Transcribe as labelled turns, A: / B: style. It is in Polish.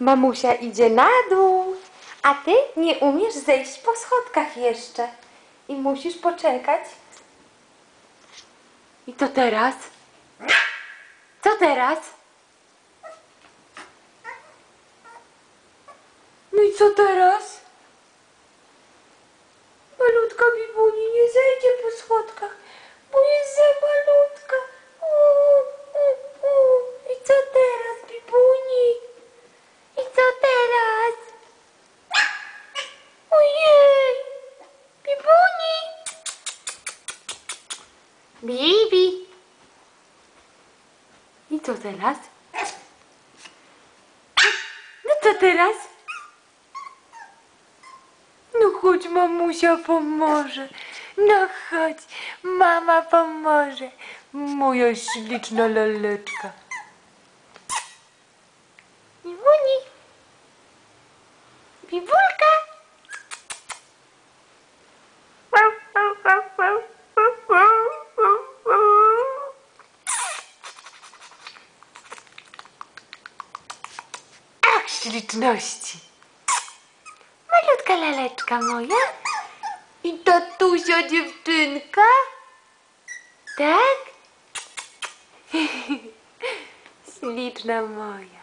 A: Mamusia idzie na dół, a ty nie umiesz zejść po schodkach jeszcze. I musisz poczekać. I co teraz? Co teraz? No i co teraz? Malutka Bibuni nie zejdzie po schodkach, bo jest za malutka. I co teraz, Bibuni? I co teraz? Ojej! Bibuni! Bibi! I co teraz? No co teraz? No chodź, mamusia pomoże. No chodź, mama pomoże. Moja śliczna laleczka. Bibuni! Bibulka! Ach, śliczności! Malutka laleczka moja. I tatusia dziewczynka? Tak? Śliczna moja.